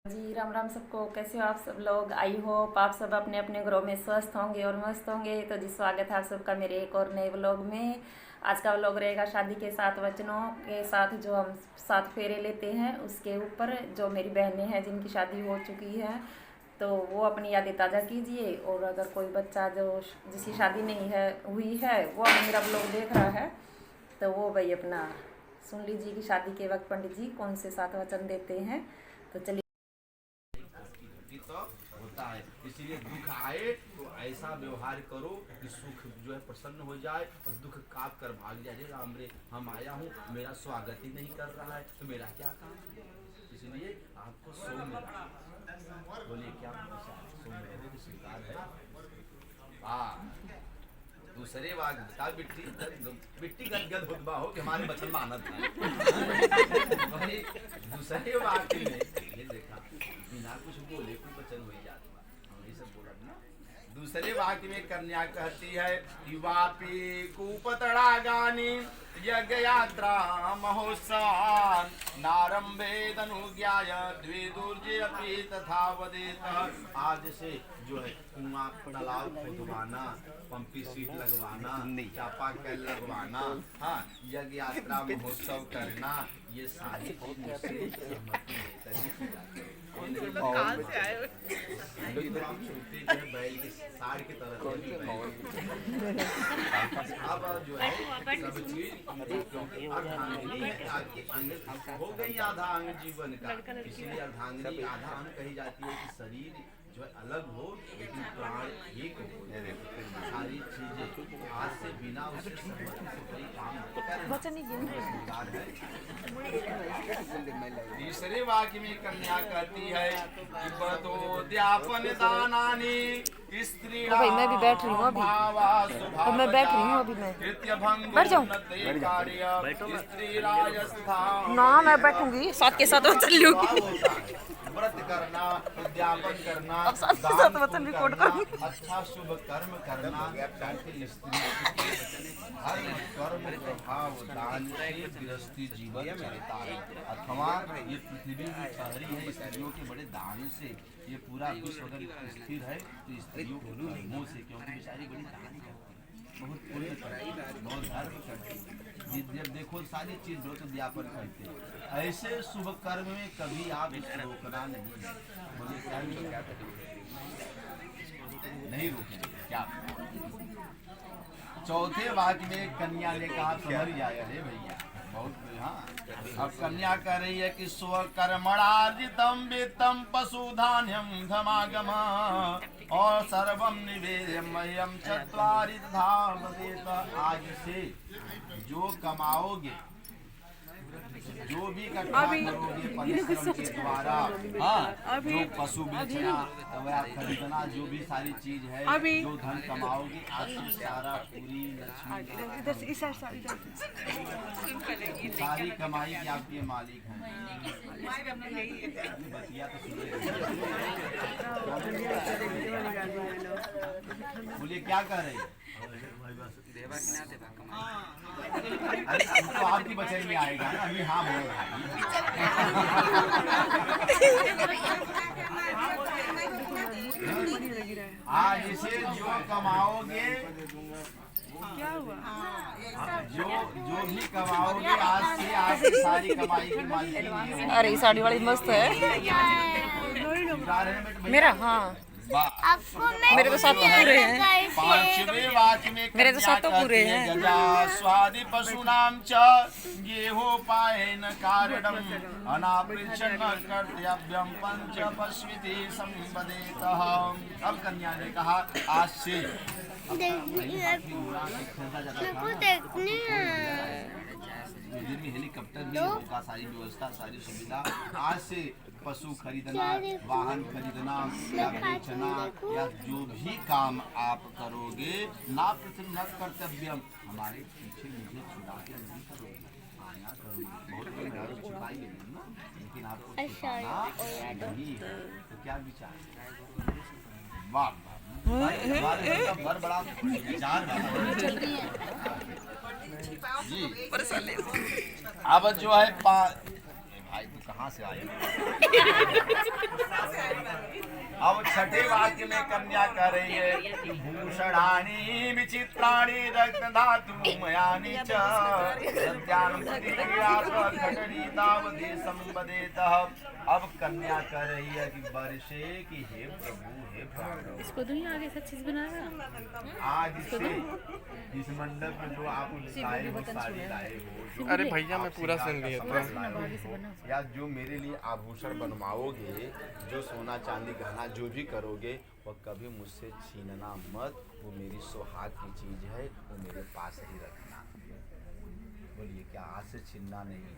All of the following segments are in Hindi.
जी राम राम सबको। कैसे हो आप सब लोग? आई होप आप सब अपने अपने घरों में स्वस्थ होंगे और मस्त होंगे। तो जी स्वागत है आप सबका मेरे एक और नए व्लॉग में। आज का व्लॉग रहेगा शादी के 7 वचनों के साथ, जो हम 7 फेरे लेते हैं उसके ऊपर। जो मेरी बहनें हैं जिनकी शादी हो चुकी है तो वो अपनी यादें ताज़ा कीजिए, और अगर कोई बच्चा जो जिसकी शादी नहीं है हुई है वो अभी मेरा व्लॉग देख रहा है तो वो भाई अपना सुन लीजिए कि शादी के वक्त पंडित जी कौन से 7 वचन देते हैं। तो चलिए। तो होता है, इसीलिए दुख आए तो ऐसा व्यवहार करो कि सुख जो है प्रसन्न हो जाए और दुख काट कर भाग जाए। राम रे, हम आया हूँ, मेरा स्वागत ही नहीं कर रहा है तो मेरा क्या काम है। इसलिए आपको सौम्य बोलिए, क्या सौम्य रहो स्वीकार है। दूसरे वाक बता बिट्टी गदगद होता हो कि हमारे बचन मानत है। वही दूसरे वाक में ये देखा बिना कुछ बोले कोई वचन हो जाता है। हम ये सब बोला ना। दूसरे वाक्य में कन्या कहती है, युवापी कूपतड़ा गानी यज्ञ यात्रा महोत्सवान नारंभे तनुज्ञाय द्विदुर्जे अपि तथा वदेत। आज से जो है कुआं तालाब खुदवाना, पंपी सीट लगवाना, चापाकल लगवाना, हाँ, यज्ञ यात्रा महोत्सव करना, ये सारी बैल की साड़ की तरह अब जो है सब चीज हो गई आधा अंग जीवन का। इसलिए अर्धांगिनी आधा अंग कही जाती है कि शरीर जो है अलग हो लेकिन प्राण एक हो। सारी चीजें आज से बिना उसे सहमति से कोई काम तीसरे वाक्य में कन्या कहती है कि बदोद्यापन दानानि स्त्री मैं भी बैठ रही हूँ अभी। तो मैं बैठ रही हूँ अभी। मैं बैठ जाऊँ ना? मैं बैठूंगी साथ के साथ चल लूंगी। व्रत करना, उद्यापन करना, अब साथ के साथ वचन रिकॉर्ड करूँ। अच्छा शुभ कर्म करना, स्त्री हर कर्म प्रभाव दान से गृहस्थी जीवन चलता है। अथवा ये पृथ्वी की ठहरी है स्त्रियों के बड़े दान से। ये पूरा विश्व अगर स्थिर है तो स्त्रियों के कर्मों से, क्योंकि बेचारी बड़ी दान करती है, बहुत पुण्य करती है, बहुत धर्म करती है। जब देखो सारी चीज जो तो व्यापन करते हैं। ऐसे शुभ कर्म में कभी आप रोकना नहीं है। बोले क्या नहीं रोकेंगे क्या? चौथे वाक्य में कन्या ने कहा, समझ जाए रे भैया बहुत। हाँ, अब कन्या कह रही है कि स्वकर्मणार्जितम वित्तम पशुधान्यम धमागम और सर्वम निवेदयम चत्वारि धाम देत। आज से जो कमाओगे, जो भी इकट्ठा करोगे परिश्रम के द्वारा, हाँ, जो पशु बेचना या खरीदना, जो भी सारी चीज है, जो धन कमाओगे आज से सारा पूरी लक्ष्मी सारी कमाई की आपके मालिक हैं। बतिया तो बोलिए क्या कह रहे हैं? अरे तो आपकी बचत में आएगा ना। अभी हाँ बोल रहा है। आज इसे जो कमाओगे, क्या हुआ, जो भी कमाओगे आज से आपकी सारी कमाई की मालिक। अरे साड़ी वाली मस्त है मेरा। हाँ, मेरे तो 7 पूरे हैं। पांचवें वाक्य में मेरे तो 7 पूरे हैं। स्वादि पशुनाम च गेहो पायन कारणम अनापृच्छन कर्तव्यम पंच पश्विति संवदेतः। अब कन्या ने कहा, आज से हेलीकॉप्टर भी होगा, सारी व्यवस्था सारी सुविधा। आज से पशु खरीदना, वाहन खरीदना या बेचना या जो भी काम आप करोगे ना न कर्तव्यम, हमारे पीछे मुझे छुड़ा के नहीं करोगे, आया करोगे। बहुत छुपाई ना, लेकिन आपको छुपाना नहीं है। तो क्या विचार? वाह घर बड़ा विचार जी। अब जो है भाई तू कहाँ से आई? अब छठे वाक्य में कन्या कह रही है कि भूषणानि विचित्राणि रत्नधातु मयानि च सत्यानं प्रतिक्रिया खटरीतावदेशं वदेतः। अब कन्या कह रही है कि वर्षे कि हे प्रभु हे प्राण, इसको दूं आगे से चीज बनाएगा। आज से इस मंडप में जो आप लाए हो साड़ी लाए हो, अरे भैया मैं पूरा सुन लिया था। या जो मेरे लिए आभूषण बनवाओगे, जो सोना चांदी गहना जो भी करोगे, वह कभी मुझसे छीनना मत। वो मेरी सुहाग की चीज है, वो मेरे पास ही रखना। बोलिए क्या आज से छीनना नहीं है?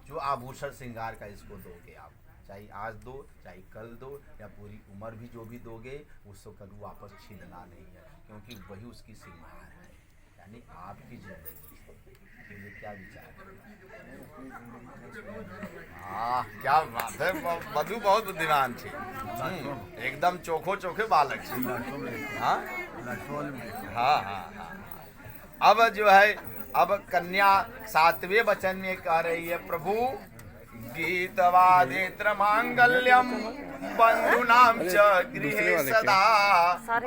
जो आभूषण श्रृंगार का इसको दोगे आप, चाहे आज दो चाहे कल दो या पूरी उम्र भी जो भी दोगे, उसको कभी वापस छीनना नहीं है, क्योंकि वही उसकी श्रृंगार है, यानी आपकी जिंदगी। बोलिए क्या विचार है? क्या बात है, वधु बहुत बुद्धिमान थी, एकदम चोखो चोखे बालक थी। हाँ हाँ हाँ। अब जो है, अब कन्या सातवें वचन में कह रही है, प्रभु गीतवादेत्र मांगल्यम बंधुनां च गृहे सदा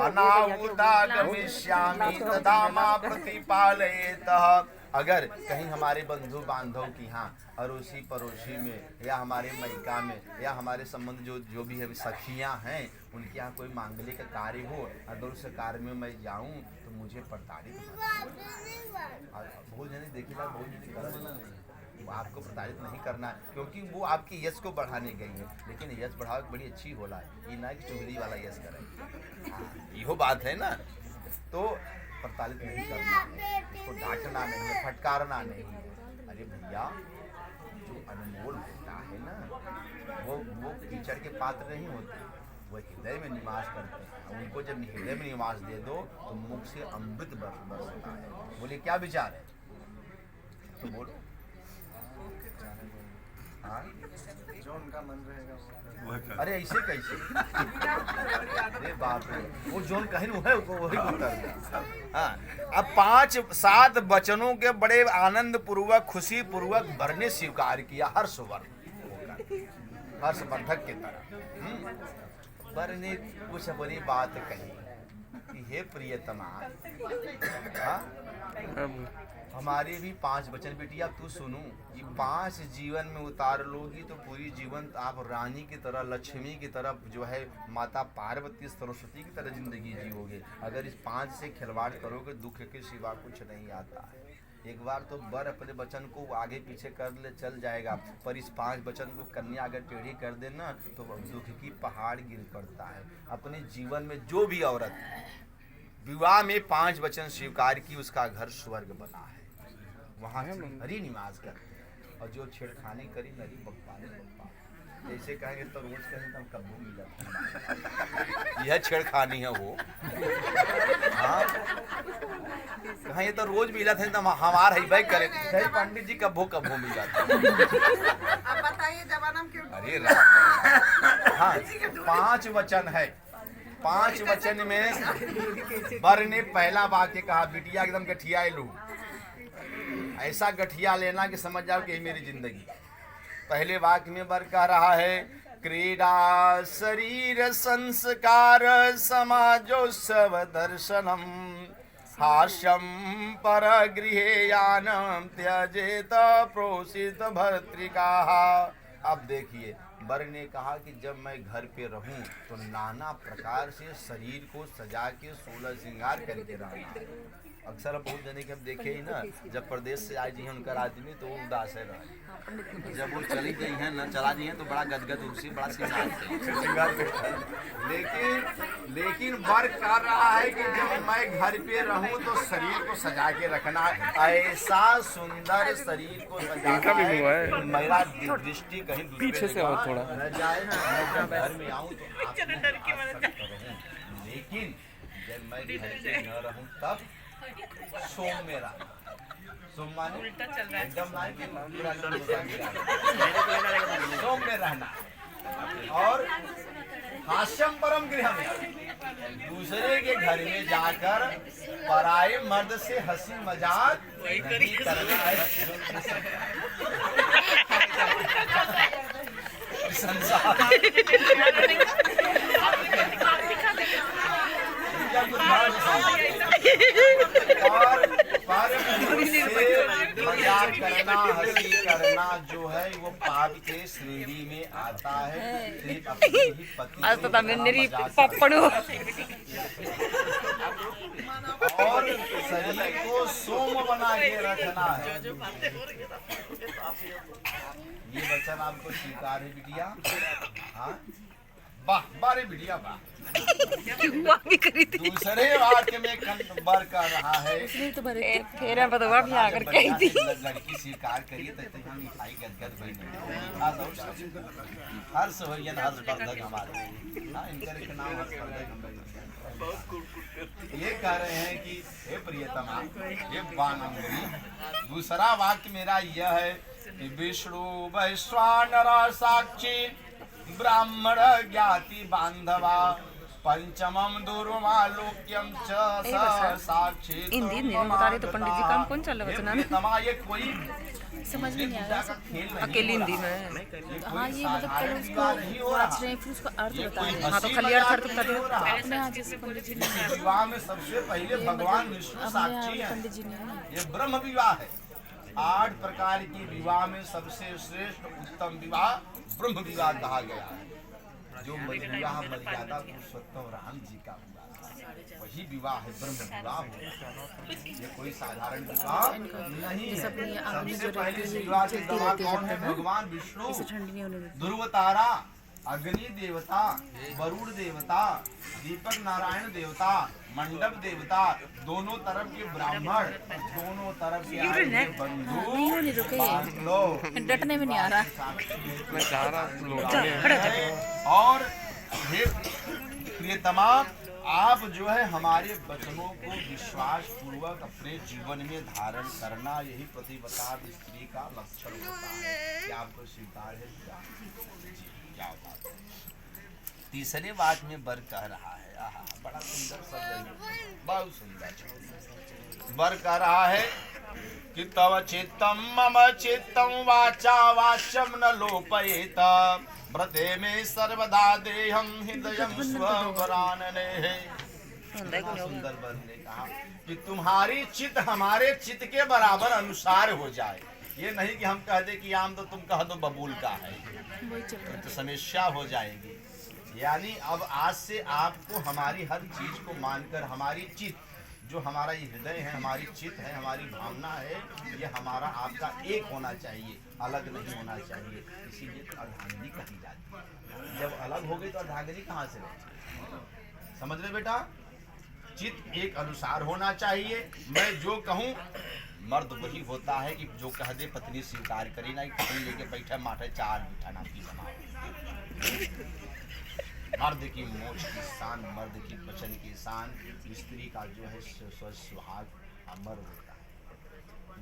अनाहुतागमिष्यामि तदा मां प्रतिपालयेतः। अगर कहीं हमारे बंधु बांधव की यहाँ अड़ोसी पड़ोसी में या हमारे मैका में या हमारे संबंध जो भी है सखियाँ हैं, उनके यहाँ कोई मांगलिक का कार्य हो, अगर उस कार्य में मैं जाऊँ तो मुझे प्रताड़ित बहुत जने देखिएगा, बहुत जने गलत, आपको प्रताड़ित नहीं करना है, क्योंकि वो आपकी यश को बढ़ाने गई है। लेकिन यश बढ़ाव बड़ी अच्छी होला है, ये ना कि चुगली वाला यश करे, यहो बात है ना। तो प्रताड़ित नहीं करना है, उसको डांटना नहीं है, फटकारना नहीं है। अरे भैया, जो अनमोल होता है ना, वो कीचड़ के पात्र नहीं होते, वो हृदय में निवास करते हैं। उनको जब हृदय में निवास दे दो तो मुख से अमृत बरसता है। बोले क्या विचार है? तो बोलो। हाँ? जो उनका मन रहेगा। अरे ऐसे कैसे? अरे बाप रे, वो जोन कहीं है वही उत्तर। हाँ, अब 5-7 वचनों के बड़े आनंद पूर्वक खुशी पूर्वक भरने स्वीकार किया, हर्षवर्धक की तरह। वर ने कुछ बड़ी बात कही कि हे प्रियतमा, हमारे भी 5 वचन बेटिया तू सुनू, ये 5 जीवन में उतार लोगी तो पूरी जीवन आप रानी की तरह, लक्ष्मी की तरह, जो है माता पार्वती सरस्वती की तरह जिंदगी जियोगे। अगर इस 5 से खिलवाड़ करोगे, दुख के सिवा कुछ नहीं आता है। एक बार तो वर अपने वचन को आगे पीछे कर ले चल जाएगा, पर इस 5 वचन को कन्या अगर टेढ़ी कर देना तो दुख की पहाड़ गिर पड़ता है। अपने जीवन में जो भी औरत विवाह में 5 वचन स्वीकार की, उसका घर स्वर्ग बना है, वहाँ हरी निवास करते हैं। और जो छेड़खानी करी नरी बप्पा ने बप्पा, जैसे कहेंगे तो रोज कहेंगे तो कब्बू मिला, यह छेड़खानी है वो। हाँ, कहेंगे तो रोज मिला था तो हमार ही भाई करे थे, पंडित जी कब्बो मिला था। अब बताइए जमाना में क्यों? अरे हाँ, 5 वचन है। 5 वचन में वर ने पहला वाक्य कहा, बिटिया एकदम गठिया लू, ऐसा गठिया लेना कि समझ जाओ कि मेरी जिंदगी। पहले वाक्य में वर कह रहा है, क्रीडा शरीर संस्कार समाजोत्सव दर्शनम हास्यम पर गृहे यानम त्यजेत प्रोषित भर्तृका। अब देखिए, वर ने कहा कि जब मैं घर पे रहूं तो नाना प्रकार से शरीर को सजा के 16 श्रृंगार करके रहना। अक्सर बहुत जने के हम देखे ही ना, जब प्रदेश से आए जी हैं उनका आदमी तो वो उदास है रहा, जब वो चली गई हैं ना, चला दी हैं तो बड़ा गदगद उसी बड़ा श्रृंगार लेकिन वर कर रहा है कि जब मैं घर पे रहूं तो शरीर को सजा के रखना, ऐसा सुंदर शरीर को सजाना है, मेरा दृष्टि कहीं पीछे से हो थोड़ा न जाए, मैं घर में आऊं तो लेकिन जब मैं घर पे न रहूं तब सोम में रहना। सोम माने एकदम सोम में रहना। और हास्यम परम गृह में, दूसरे के घर में जाकर पराये मर्द से हंसी मजाक नहीं करना है। मजाक करना, हंसी करना जो है वो पाप के श्रेणी में आता है। सिर्फ अपने ही पति आज तो को मेरी मजाक पपड़ू और शरीर को सोम बना के रखना है। ये वचन आपको स्वीकार है बिटिया? हाँ, वाह बारे बिटिया वाह। दूसरे वाक्य में बर कर रहा है फेरा बदवा भी आकर कही थी। लड़की स्वीकार करिए तो यहाँ मिठाई गदगद भई नहीं हर्ष होयन हर्षवर्धक हमारे। हाँ, इनका एक नाम हर्षवर्धक। ये कह रहे हैं कि हे प्रियतमा, हे बानंगरी। दूसरा वाक्य मेरा यह है कि विष्णु वैश्वानर साक्षी ब्राह्मण ज्ञाति बांधवा पंचमम दुर्वालोक्यम च साक्षी। हिंदी में बता रहे तो पंडित जी काम कौन चल रहा है? तमा ये कोई समझ में नहीं आ रहा अकेली हिंदी में। हाँ, ये मतलब पहले उसको वाच रहे फिर उसका अर्थ बता रहे हैं। हाँ, तो खाली अर्थ बता दो। अपने यहाँ जैसे पंडित जी ने विवाह में सबसे पहले भगवान विष्णु साक्षी है। पंडित जी ने ये ब्रह्म विवाह है। 8 प्रकार की विवाह में सबसे श्रेष्ठ उत्तम विवाह ब्रह्म विवाह कहा गया है। जो विवाह मर्यादा पुरुषोत्तम राम जी का हुआ वही विवाह है, ब्रह्म विवाह। ये कोई साधारण विवाह नहीं है। सबसे पहले विवाह के गवाह कौन है? भगवान विष्णु, ध्रुव तारा, अग्नि देवता, वरुण देवता, दीपक नारायण देवता, मंडप देवता, दोनों तरफ के ब्राह्मण, दोनों तरफ के बंधु, डटने में नहीं आ रहा। और हे प्रियतमा, आप जो है हमारे वचनों को विश्वास पूर्वक अपने जीवन में धारण करना यही पतिव्रता स्त्री का लक्षण होता है। क्या आपको स्वीकार है? क्या बात है। तीसरे वाक्य में वर कह रहा है, आहा बड़ा सुंदर शब्द है, बहुत सुंदर। वर कह रहा है कि तव चित्तम मम चित्तम वाचा वाचम न लोपयेत व्रते में सर्वदा देहम हृदयम स्वरानने। सुंदर वर ने कहा कि तुम्हारी चित्त हमारे चित्त के बराबर अनुसार हो जाए। ये नहीं कि हम कह दे कि आम तो तुम कह दो बबूल का है, तो समस्या हो जाएगी। यानी अब आज से आपको हमारी हर चीज को मानकर हमारी चित्त जो हमारा ये हृदय है, हमारी चित्त है, हमारी भावना है, ये हमारा आपका एक होना चाहिए, अलग नहीं होना चाहिए। इसीलिए तो अर्धांगिनी कही जाती है। जब अलग हो गई तो अर्धांगिनी कहाँ से रही? समझ रहे बेटा? चित्त एक अनुसार होना चाहिए। मैं जो कहूँ मर्द वही होता है कि जो कह दे पत्नी स्वीकार करी ना, पत्नी लेके बैठा माठे चार बिठा ना की बनाओ। मर्द की मोच की शान, मर्द की वचन की शान, स्त्री का जो है सुहाग अमर होता है।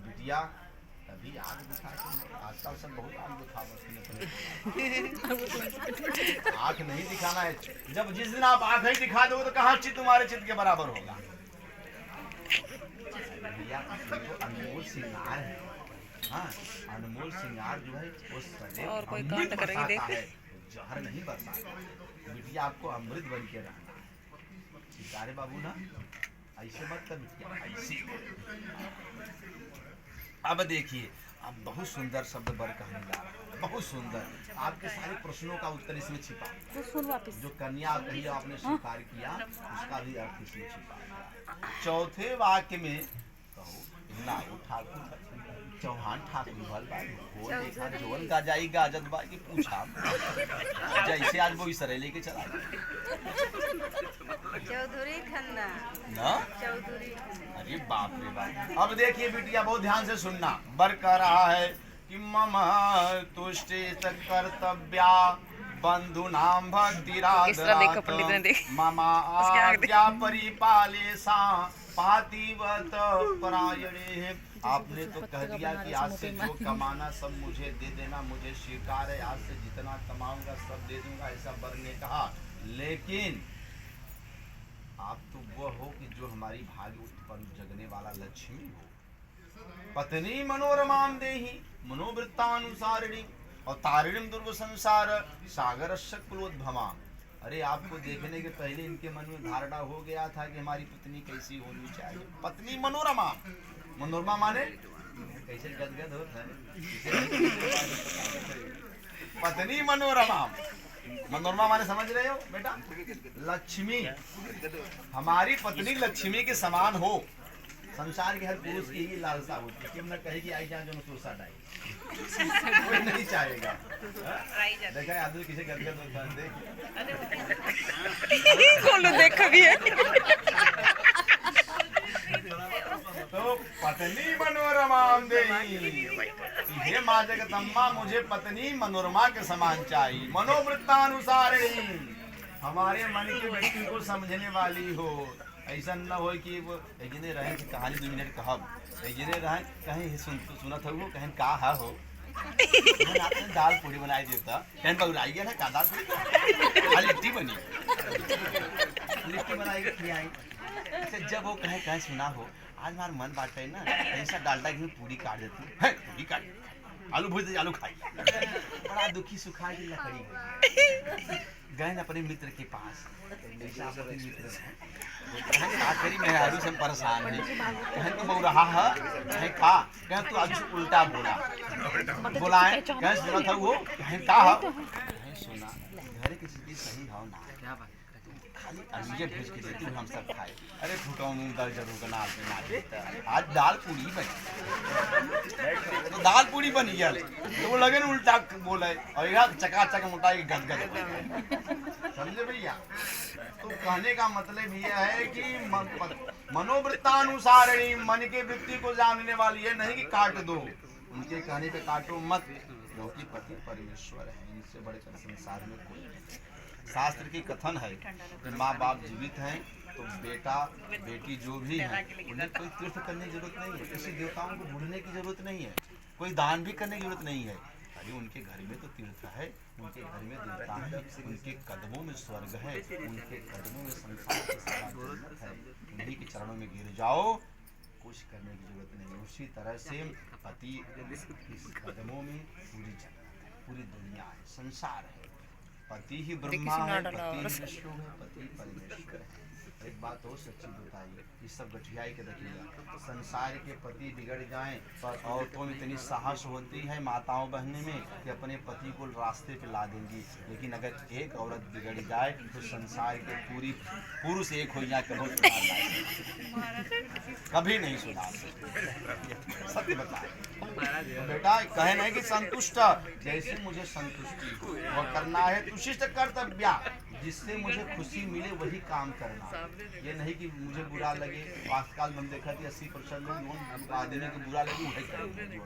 बिटिया तभी आग दिखा, आजकल सब बहुत आग दिखा, आँख नहीं दिखाना है। जब जिस दिन आप आँख नहीं दिखा दो तो कहाँ चित्त तुम्हारे चित्त के बराबर होगा? भैया तो अनमोल श्रृंगार है। हाँ, अनमोल श्रृंगार जो है वो सदैव और कोई अमृत कांड करेगी बरसाता देख। है, जहर नहीं बरसाता। बिटिया आपको अमृत बन के रहना है। अरे बाबू ना ऐसे मत कर बिटिया, ऐसे। अब देखिए, अब बहुत सुंदर शब्द बर कहने जा रहा है, बहुत सुंदर। आपके सारे प्रश्नों का उत्तर इसमें छिपा है। जो कन्या कही आपने स्वीकार किया उसका भी अर्थ इसमें छिपा है। चौथे वाक्य में कहो ना ठाकुर चौहान ठाकुर भल वो देखा जोन का जाएगा अजत बा की पूछा जैसे आज वो इस लेके चला चौधरी खन्ना ना। चौधरी। अरे बाप रे बाप। अब देखिए बिटिया बहुत ध्यान से सुनना। बर कह रहा है कि मम तुष्टि कर्तव्या बंधु नाम भक्तिरादरात ममा आज्ञा परिपाले सा पातिवत परायणे। आपने तो कह दिया कि आज से जो कमाना सब मुझे दे देना, मुझे स्वीकार है, आज से जितना कमाऊंगा सब दे दूंगा, ऐसा बर ने कहा। लेकिन आप तो वो हो कि जो हमारी भाग्य उत्पन्न जगने वाला लक्ष्मी हो। पत्नी मनोरमाम देहि मनोवृत्तानुसारिणी। और तारिणीम दुर्ग संसार सागर कुलोद्भमा। अरे आपको देखने के पहले इनके मन में धारणा हो गया था कि हमारी पत्नी कैसी होनी चाहिए। पत्नी मनोरमा, मनोरमा माने कैसे गदगद होता है, पत्नी मनोरमा। मनोरमा माने समझ रहे हो बेटा, लक्ष्मी। हमारी पत्नी लक्ष्मी के समान हो। संसार के हर पुरुष की ही लालसा होती है कि हम न कहे कि आई जा जो सुरसा डाई, कोई नहीं चाहेगा। देखा है आदमी किसे गदगद होता है, देखा भी है। तो पत्नी मनोरमा देही, हे माँ जगदम्बा मुझे पत्नी मनोरमा के समान चाहिए। मनोवृत्तानुसारिणी, हमारे मन के व्यक्ति को समझने वाली हो। ऐसा न हो कि वो जिन्हें रहे कि कहानी 2 मिनट कहब, जिन्हें रहे कहीं सुनत हो वो कहीं का हो आपने दाल पूरी बनाई देता कहीं बउराई गया ना का दाल पूरी लिट्टी बनी, लिट्टी बनाई के खिलाई। जब वो कहे कहीं सुना हो आज हमारा मन बांटे ना, ऐसा डालडा की पूरी काट देती है, पूरी काट आलू भूज आलू खाई। बड़ा दुखी सुखा की लकड़ी गए अपने मित्र के पास, मित्र का करी मेरे आलू से परेशान है, कहें तो बहु रहा है खा, कहें तो आज उल्टा बोला बोलाए, कहें सुना था वो कहें का कहें सुना घर की स्थिति सही हो ना, खाली अमीजे भेज के देती हूँ हम सब खाए। अरे फुटाऊ दल जरूर बना आज दाल पूरी बनी, तो दाल पूरी बनी गया तो वो लगे उल्टा बोले और यार चकाचक मोटा गदगद। समझे भैया, तो कहने का मतलब यह है कि मनोवृत्तानुसारिणी, मन के वृत्ति को जानने वाली है, नहीं कि काट दो, उनके कहने पे काटो मत, क्योंकि पति परमेश्वर है, इनसे बड़े संसार में कोई नहीं। शास्त्र की कथन है कि माँ बाप जीवित हैं तो बेटा बेटी जो भी है उन्हें कोई तीर्थ करने की जरूरत नहीं है, किसी देवताओं को ढूंढने की जरूरत नहीं है, कोई दान भी करने की जरूरत नहीं है। अरे उनके घर में तो तीर्थ है, उनके घर में देवता है, उनके कदमों में स्वर्ग है, उनके कदमों में संसार की सारा जन्नत है, उन्हीं के चरणों में गिर जाओ, कुछ करने की जरूरत नहीं। उसी तरह से पति इस कदमों में पूरी जन्नत है, पूरी दुनिया है, संसार है। पति ही ब्रह्मा है, पति ही विष्णु है, पति परमेश्वर है। एक बात और सच्ची बताइए, ये सब गठियाई के रखिएगा। संसार के पति बिगड़ जाएं पर औरतों में इतनी साहस होती है माताओं बहने में कि अपने पति को रास्ते पे ला देंगी, लेकिन अगर एक औरत बिगड़ जाए तो संसार के पूरी पुरुष एक हो जाए कभी सुधार लाए, कभी नहीं सुधार सकते। सत्य बताए तो बेटा कहे नहीं कि संतुष्ट, जैसे मुझे संतुष्टि हो वह करना है, तुशिष्ट कर्तव्य, जिससे मुझे खुशी मिले वही काम करना। ये नहीं कि मुझे बुरा लगे, आजकल हम देखा थी 80% लोग आदमी को बुरा लगे वही करेंगे।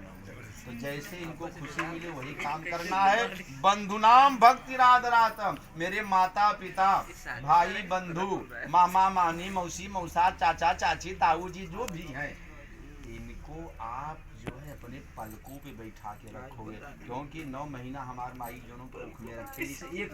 तो जैसे इनको खुशी मिले वही काम करना है। बंधुनाम भक्ति राधरातम, मेरे माता पिता भाई बंधु मामा मामी मौसी मौसा चाचा चाची ताऊ जी जो भी हैं, इनको आप जो है अपने पलकों पे बैठा के रखोगे, क्योंकि 9 महीना हमारे माई जनों को मुख में रखे। एक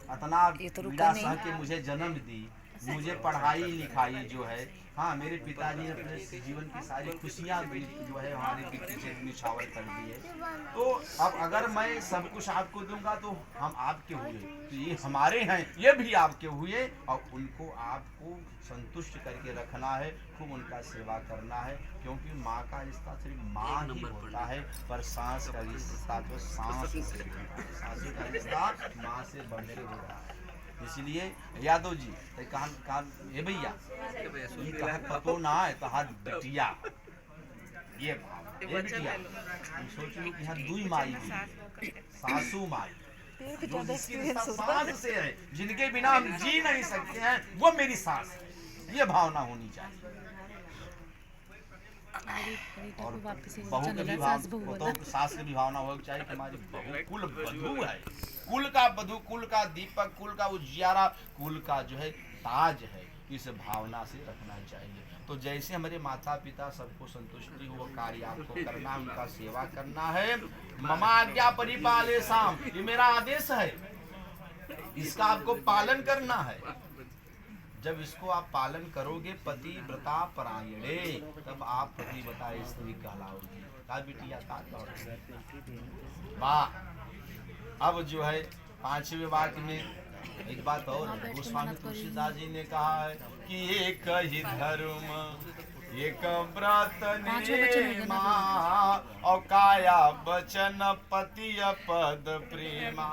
इतना पीड़ा सह के मुझे जन्म दी, मुझे पढ़ाई लिखाई जो है, हाँ मेरे पिताजी ने अपने जीवन की सारी खुशियाँ जो है हमारे पीछे निछावर कर दी है। तो अब अगर मैं सब कुछ आपको दूंगा तो हम आपके हुए, तो ये हमारे हैं, ये भी आपके हुए, और उनको आपको संतुष्ट करके रखना है, खूब उनका सेवा करना है, क्योंकि माँ का रिश्ता सिर्फ माँ ही होता है, पर सांस का रिश्ता तो सांस से, सांस का रिश्ता माँ से बढ़ के होता है। इसलिए यादव जी कहा ये भैया ये कहा पतो ना है, कहा बिटिया, ये भाव ये बिटिया, हम सोच लो कि यहाँ 2 माई भी, सासू माई जो जिसकी रिश्ता सास से है, जिनके बिना हम जी नहीं सकते हैं, वो मेरी सास है, ये भावना होनी चाहिए। और बहू की भी भावना, सास की भी भावना होनी चाहिए कि हमारी बहू कुल बधू है, कुल का बधू, कुल का दीपक, कुल का उजियारा, कुल का जो है ताज है, इस भावना से रखना चाहिए। तो जैसे हमारे माता पिता सबको संतुष्टि हो कार्य आपको करना, उनका सेवा करना है। ममा आज्ञा परिपाले शाम, ये मेरा आदेश है, इसका आपको पालन करना है। जब इसको आप पालन करोगे पति व्रता परायणे, तब आप पतिव्रता स्त्री कहलाओगे। का बिटिया का वाह। अब जो है 5वें वाक्य में एक बात और है, गोस्वामी तुलसीदास जी ने कहा है कि एक ही धर्म एक व्रत नेमा और काया वचन पति पद प्रेमा।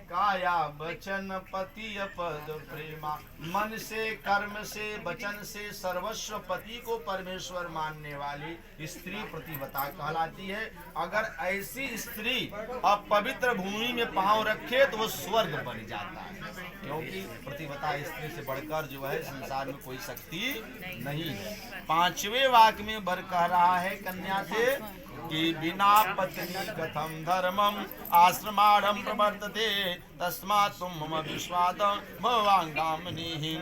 काया वचन पति पद प्रेमा, मन से कर्म से वचन से सर्वस्व पति को परमेश्वर मानने वाली स्त्री प्रतिव्रता कहलाती है। अगर ऐसी स्त्री अपवित्र भूमि में पांव रखे तो वो स्वर्ग बन जाता है, क्योंकि प्रतिव्रता स्त्री से बढ़कर जो है संसार में कोई शक्ति नहीं है। 5वें वाक्य में वर कह रहा है कन्या से कि बिना पत्नी कथम धर्मम आश्रमाढ़ प्रवर्तते तस्मात् तुम मम विश्वास भवांगामनि।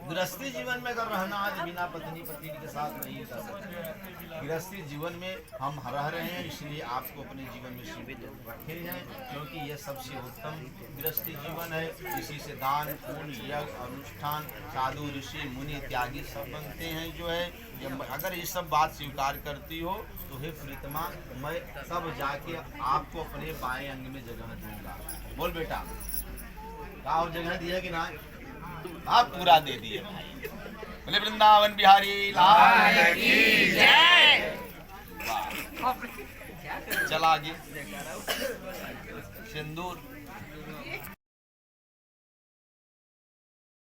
गृहस्थी जीवन में अगर रहना है बिना पत्नी पति के साथ नहीं कर सकते। गृहस्थी जीवन में हम रह रहे हैं, इसलिए आपको अपने जीवन में सीमित रखे हैं, क्योंकि यह सबसे उत्तम गृहस्थी जीवन है। इसी से दान पुण्य यज्ञ अनुष्ठान साधु ऋषि मुनि त्यागी सब बनते हैं। जो है अगर ये सब बात स्वीकार करती हो तो हे प्रीतमा, मैं सब जाके आपको अपने बाएं अंग में जगह दूंगा। बोल बेटा, क्या और जगह दिया कि ना? आप पूरा दे दिए भाई। बोले वृंदावन बिहारी लाल की जय। चला आगे सिंदूर